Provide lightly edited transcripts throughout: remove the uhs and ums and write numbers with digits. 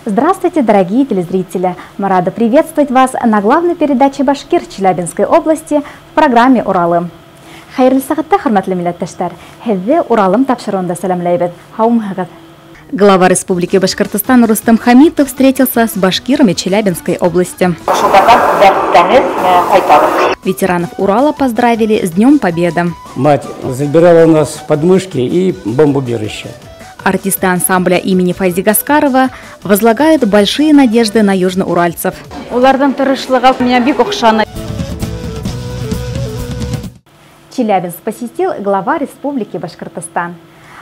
Здравствуйте, дорогие телезрители! Мы рады приветствовать вас на главной передаче «Башкир» Челябинской области в программе «Уралым». Хайырлы сағатта, хөрмәтле милләттәшләр, һеҙҙе Уралым тапшырыуында сәләмләйбеҙ. Һаумыһығыҙ. Глава Республики Башкортостан Рустем Хамитов встретился с башкирами Челябинской области. Ветеранов Урала поздравили с Днем Победы. Мать забирала у нас подмышки и бомбоубежище. Артисты ансамбля имени Файзи Гаскарова возлагают большие надежды на южноуральцев. Челябинск посетил глава Республики Башкортостан.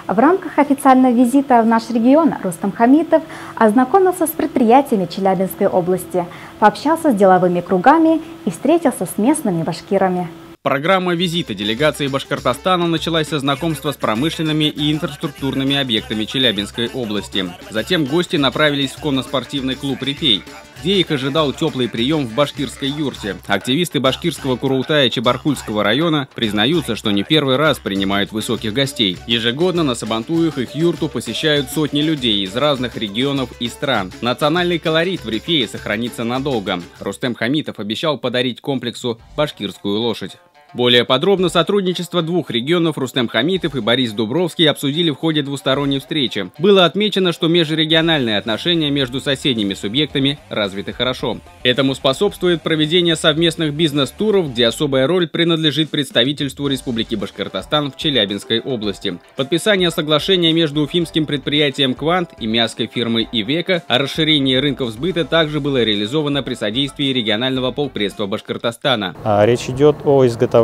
В рамках официального визита в наш регион Рустем Хамитов ознакомился с предприятиями Челябинской области, пообщался с деловыми кругами и встретился с местными башкирами. Программа визита делегации Башкортостана началась со знакомства с промышленными и инфраструктурными объектами Челябинской области. Затем гости направились в конно-спортивный клуб «Рифей», где их ожидал теплый прием в башкирской юрте. Активисты башкирского Курултая Чебаркульского района признаются, что не первый раз принимают высоких гостей. Ежегодно на Сабантуях их юрту посещают сотни людей из разных регионов и стран. Национальный колорит в Рифее сохранится надолго. Рустем Хамитов обещал подарить комплексу башкирскую лошадь. Более подробно сотрудничество двух регионов Рустем Хамитов и Борис Дубровский обсудили в ходе двусторонней встречи. Было отмечено, что межрегиональные отношения между соседними субъектами развиты хорошо. Этому способствует проведение совместных бизнес-туров, где особая роль принадлежит представительству Республики Башкортостан в Челябинской области. Подписание соглашения между уфимским предприятием «Квант» и миасской фирмой «Ивека» о расширении рынков сбыта также было реализовано при содействии регионального полпредства Башкортостана. Речь идет о изготовлении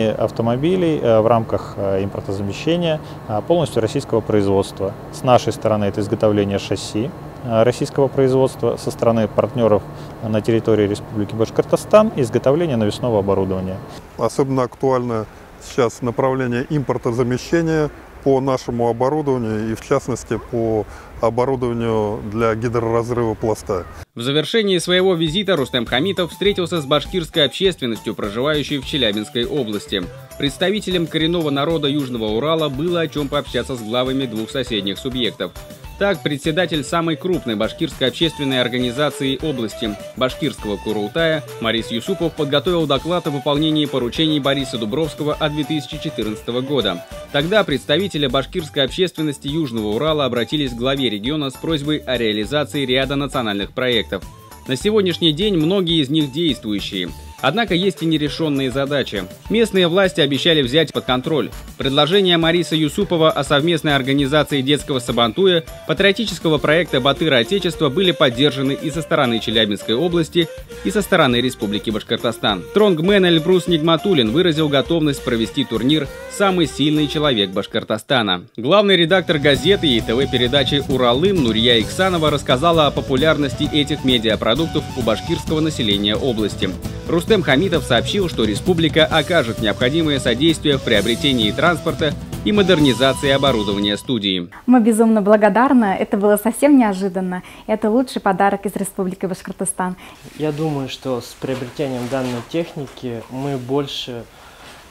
автомобилей в рамках импортозамещения полностью российского производства. С нашей стороны это изготовление шасси российского производства, со стороны партнеров на территории Республики Башкортостан изготовление навесного оборудования. Особенно актуально сейчас направление импортозамещения по нашему оборудованию и в частности по оборудованию для гидроразрыва пласта. В завершении своего визита Рустем Хамитов встретился с башкирской общественностью, проживающей в Челябинской области. Представителям коренного народа Южного Урала было о чем пообщаться с главами двух соседних субъектов. Так, председатель самой крупной башкирской общественной организации области башкирского Курултая Марис Юсупов подготовил доклад о выполнении поручений Бориса Дубровского от 2014 года. Тогда представители башкирской общественности Южного Урала обратились к главе региона с просьбой о реализации ряда национальных проектов. На сегодняшний день многие из них действующие. Однако есть и нерешенные задачи. Местные власти обещали взять под контроль. Предложения Мариса Юсупова о совместной организации детского сабантуя, патриотического проекта «Батыра Отечества» были поддержаны и со стороны Челябинской области, и со стороны Республики Башкортостан. Стронгмен Эльбрус Нигматуллин выразил готовность провести турнир «Самый сильный человек Башкортостана». Главный редактор газеты и ТВ-передачи «Уралым» Нурия Иксанова рассказала о популярности этих медиапродуктов у башкирского населения области. Рустем Хамитов сообщил, что республика окажет необходимое содействие в приобретении транспорта и модернизации оборудования студии. Мы безумно благодарны. Это было совсем неожиданно. Это лучший подарок из Республики Башкортостан. Я думаю, что с приобретением данной техники мы больше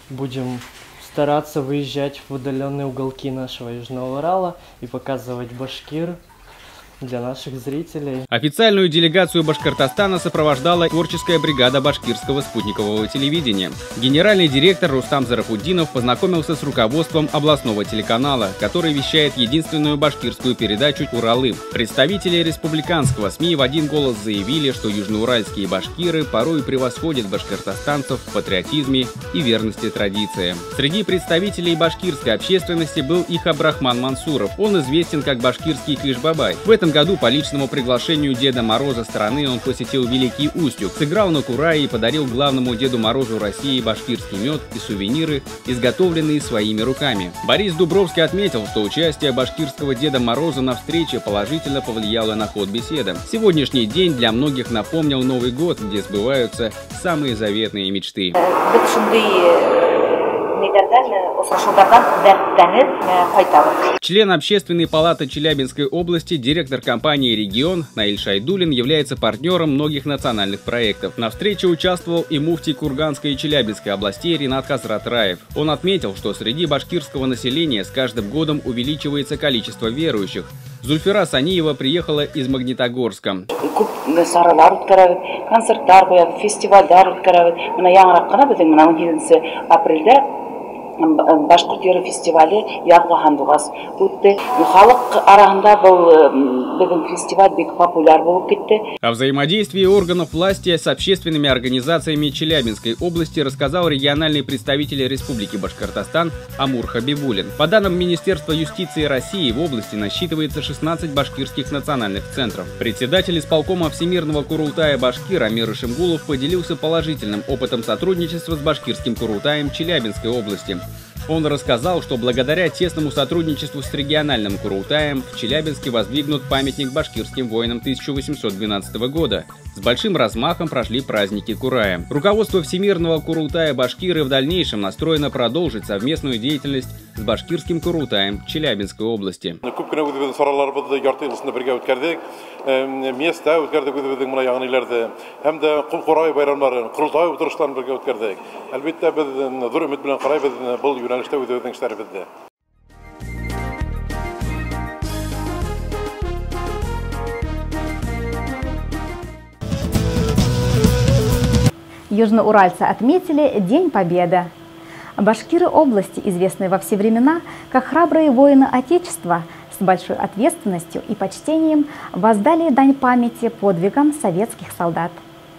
будем стараться выезжать в удаленные уголки нашего Южного Урала и показывать Башкир для наших зрителей. Официальную делегацию Башкортостана сопровождала творческая бригада башкирского спутникового телевидения. Генеральный директор Рустам Зарафуддинов познакомился с руководством областного телеканала, который вещает единственную башкирскую передачу «Уралым». Представители республиканского СМИ в один голос заявили, что южноуральские башкиры порой превосходят башкортостанцев в патриотизме и верности традициям. Среди представителей башкирской общественности был и Абрахман Мансуров. Он известен как башкирский Кыш-Бабай. В этом году по личному приглашению Деда Мороза страны он посетил Великий Устюг, сыграл на курае и подарил главному Деду Морозу России башкирский мед и сувениры, изготовленные своими руками. Борис Дубровский отметил, что участие башкирского Деда Мороза на встрече положительно повлияло на ход беседы. Сегодняшний день для многих напомнил Новый год, где сбываются самые заветные мечты. Член Общественной палаты Челябинской области, директор компании «Регион» Наиль Шайдулин является партнером многих национальных проектов. На встрече участвовал и муфтий Курганской и Челябинской областей Ринат Хазратраев. Он отметил, что среди башкирского населения с каждым годом увеличивается количество верующих. Зульфира Саниева приехала из Магнитогорска. Көп саралар үткәрәбез, концертлар куябыз, фестивальләр үткәрәбез. Менә яңарак кына безнең менә 17 апрельдә Башкорт йөрү фестивале Язгы Хандугас үтте. Халык арасында был фестиваль бик популяр булып китте. О взаимодействии органов власти с общественными организациями Челябинской области рассказал региональный представитель Республики Башкортостан Амур Хабибулин. По данным Министерства юстиции России, в области насчитывается 16 башкирских национальных центров. Председатель исполкома Всемирного Курултая Башкир Амир Ишимгулов поделился положительным опытом сотрудничества с башкирским Курултаем Челябинской области. Он рассказал, что благодаря тесному сотрудничеству с региональным Курултаем в Челябинске воздвигнут памятник башкирским воинам 1812 года. С большим размахом прошли праздники Курая. Руководство Всемирного Курултая Башкиры в дальнейшем настроено продолжить совместную деятельность с башкирским Курултаем Челябинской области. Южноуральцы отметили День Победы. Башкиры области, известные во все времена как храбрые воины Отечества, с большой ответственностью и почтением воздали дань памяти подвигам советских солдат.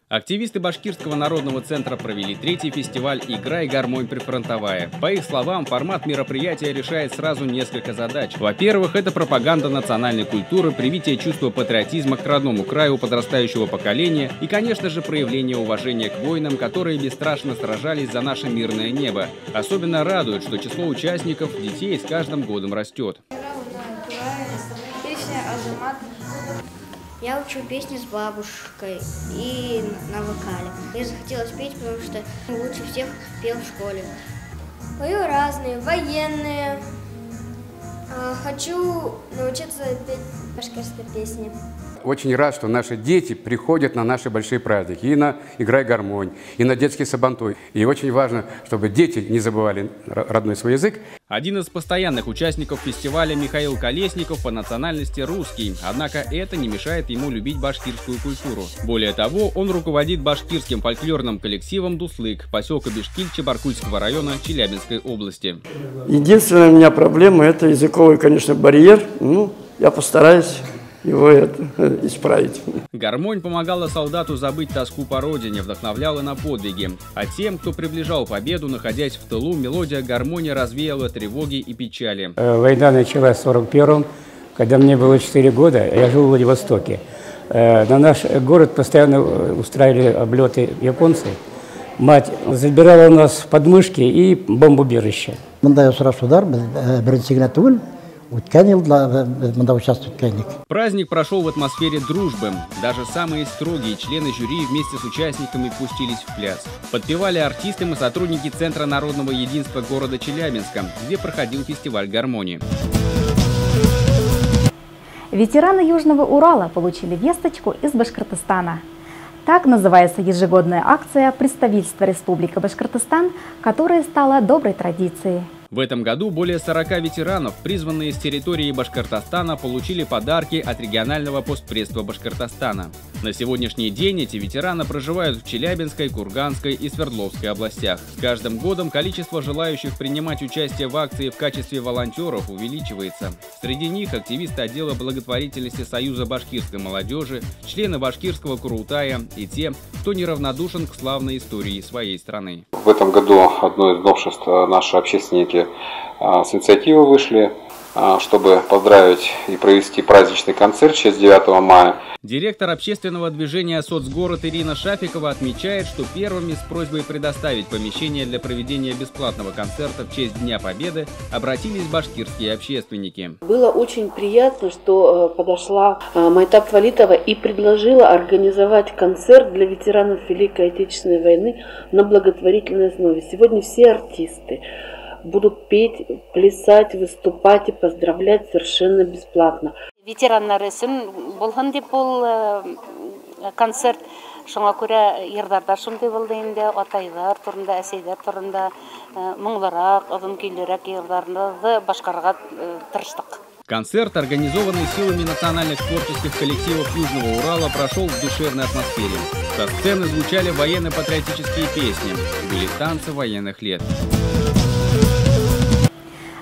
Активисты Башкирского народного центра провели третий фестиваль «Играй, гармонь прифронтовая». По их словам, формат мероприятия решает сразу несколько задач. Во-первых, это пропаганда национальной культуры, привитие чувства патриотизма к родному краю подрастающего поколения и, конечно же, проявление уважения к воинам, которые бесстрашно сражались за наше мирное небо. Особенно радует, что число участников детей с каждым годом растет. Я учу песни с бабушкой и на вокале. Мне захотелось петь, потому что лучше всех пел в школе. Пою разные, военные. Хочу научиться петь башкирские песни. Очень рад, что наши дети приходят на наши большие праздники. И на «Играй, гармонь», и на детский сабантуй. И очень важно, чтобы дети не забывали родной свой язык. Один из постоянных участников фестиваля Михаил Колесников по национальности русский. Однако это не мешает ему любить башкирскую культуру. Более того, он руководит башкирским фольклорным коллективом «Дуслык», поселка Бишкиль Чебаркульского района Челябинской области. Единственная у меня проблема – это языковый, конечно, барьер. Я постараюсь его исправить. Гармонь помогала солдату забыть тоску по родине, вдохновляла на подвиги. А тем, кто приближал победу, находясь в тылу, мелодия гармонии развеяла тревоги и печали. Война началась в 1941-м, когда мне было 4 года, я жил в Владивостоке. На наш город постоянно устраивали облеты японцы. Мать забирала у нас подмышки и бомбоубежище. Праздник прошел в атмосфере дружбы. Даже самые строгие члены жюри вместе с участниками пустились в пляс. Подпевали артисты и сотрудники Центра народного единства города Челябинска, где проходил фестиваль гармонии. Ветераны Южного Урала получили весточку из Башкортостана. Так называется ежегодная акция представительства Республики Башкортостан, которая стала доброй традицией. В этом году более 40 ветеранов, призванные с территории Башкортостана, получили подарки от регионального постпредства Башкортостана. На сегодняшний день эти ветераны проживают в Челябинской, Курганской и Свердловской областях. С каждым годом количество желающих принимать участие в акции в качестве волонтеров увеличивается. Среди них активисты отдела благотворительности Союза башкирской молодежи, члены башкирского Курултая и те, кто неравнодушен к славной истории своей страны. В этом году одно из новшеств наши общественники с инициативы вышли, чтобы поздравить и провести праздничный концерт в честь 9 мая. Директор общественного движения «Соцгород» Ирина Шафикова отмечает, что первыми с просьбой предоставить помещение для проведения бесплатного концерта в честь Дня Победы обратились башкирские общественники. Было очень приятно, что подошла Майтап Валитова и предложила организовать концерт для ветеранов Великой Отечественной войны на благотворительной основе. Сегодня все артисты будут петь, плясать, выступать и поздравлять совершенно бесплатно. Ветераннар өчен булган дип бул концерт. Шуңа күрә йырдарда шундый булды инде, атайлар турында, әсәйләр турында, моңлырак, озын көйлерәк йырларны башкарырга тырыштык. Концерт, организованный силами национальных творческих коллективов Южного Урала, прошел в душевной атмосфере. Со сцены звучали военно-патриотические песни, были танцы военных лет.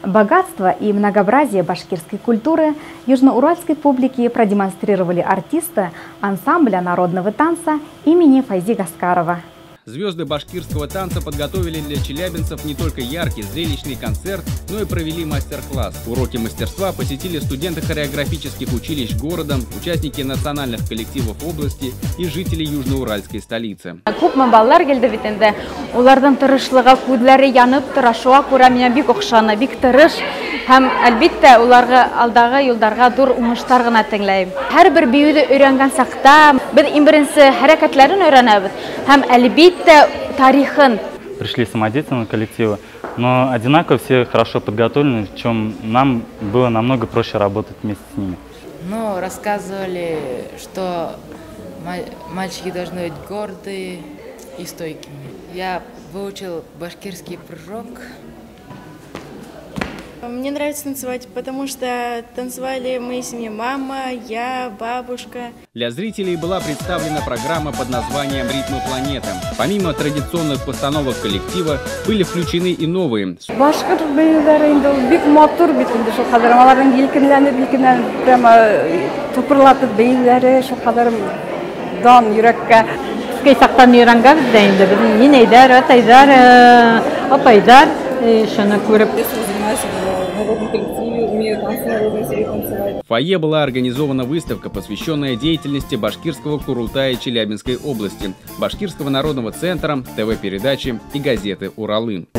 Богатство и многообразие башкирской культуры южноуральской публике продемонстрировали артисты ансамбля народного танца имени Файзи Гаскарова. Звезды башкирского танца подготовили для челябинцев не только яркий, зрелищный концерт, но и провели мастер-класс. Уроки мастерства посетили студенты хореографических училищ города, участники национальных коллективов области и жители южноуральской столицы. Күпме балалар келде бит инде. Улардан тырышлыгы, күзләре янып тора, шуңа күрә миңа бик охшана, бик тырыш. Һәм әлбиттә уларга алдагы юлдарга зур уңышлар гына теләйм. Һәрбер биюде өйрәнгән сакта без иң беренче хәрәкәтләрен өйрәнәбез һәм әлбиттә тарихын. Пришли самодеятельные коллективы, но одинаково все хорошо подготовлены, в чем нам было намного проще работать вместе с ними. Ну, рассказывали, что мальчики должны быть гордые и стойкими. Я выучил башкирский прыжок. Мне нравится танцевать, потому что танцевали мои семьи: мама, я, бабушка. Для зрителей была представлена программа под названием «Ритмы планеты». Помимо традиционных постановок коллектива, были включены и новые. Башкир бәйләре инде бик матур бит инде шул кадәр аларның елкенләнеп прямо тупырлатып бәйләре шул кадәр дан йөрәккә. Кайсактан өйрәнгән дә инде без нинәйдәр, атайдар, апайдар шуны күреп. В фойе была организована выставка, посвященная деятельности башкирского Курултая Челябинской области, Башкирского народного центра, ТВ-передачи и газеты «Уралы». В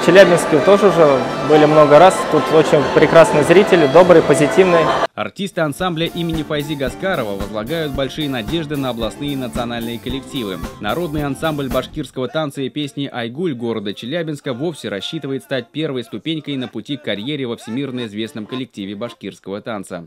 Челябинске тоже уже были много раз. Тут очень прекрасные зрители, добрые, позитивные. Артисты ансамбля имени Файзи Гаскарова возлагают большие надежды на областные и национальные коллективы. Народный ансамбль башкирского танца и песни «Айгуль» города Челябинска вовсе рассчитывает стать первой ступенькой на пути к карьере во всемирно известном коллективе башкирского танца.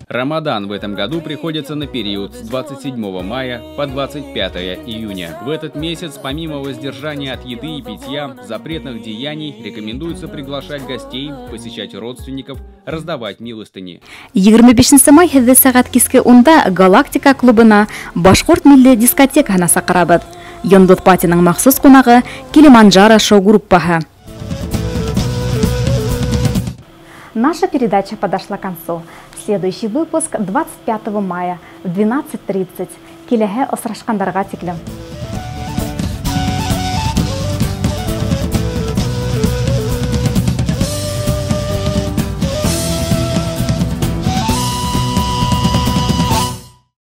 Рамадан в этом году приходится на период с 27 мая по 25 июня. В этот месяц, помимо воздержания от еды и питья, запретных деяний, рекомендуется приглашать гостей, посещать родственников, раздавать милостыни. 25 май һәдә сәгать киске 10-да Галактика клубына Башкорт милли дискотекаһына сакырабыз. Йондот Патиның махсус кунагы Килиманджаро шоу группаһы. Наша передача подошла к концу. Следующий выпуск 25 мая в 12:30. Киләһә асрашкандарга тиклем.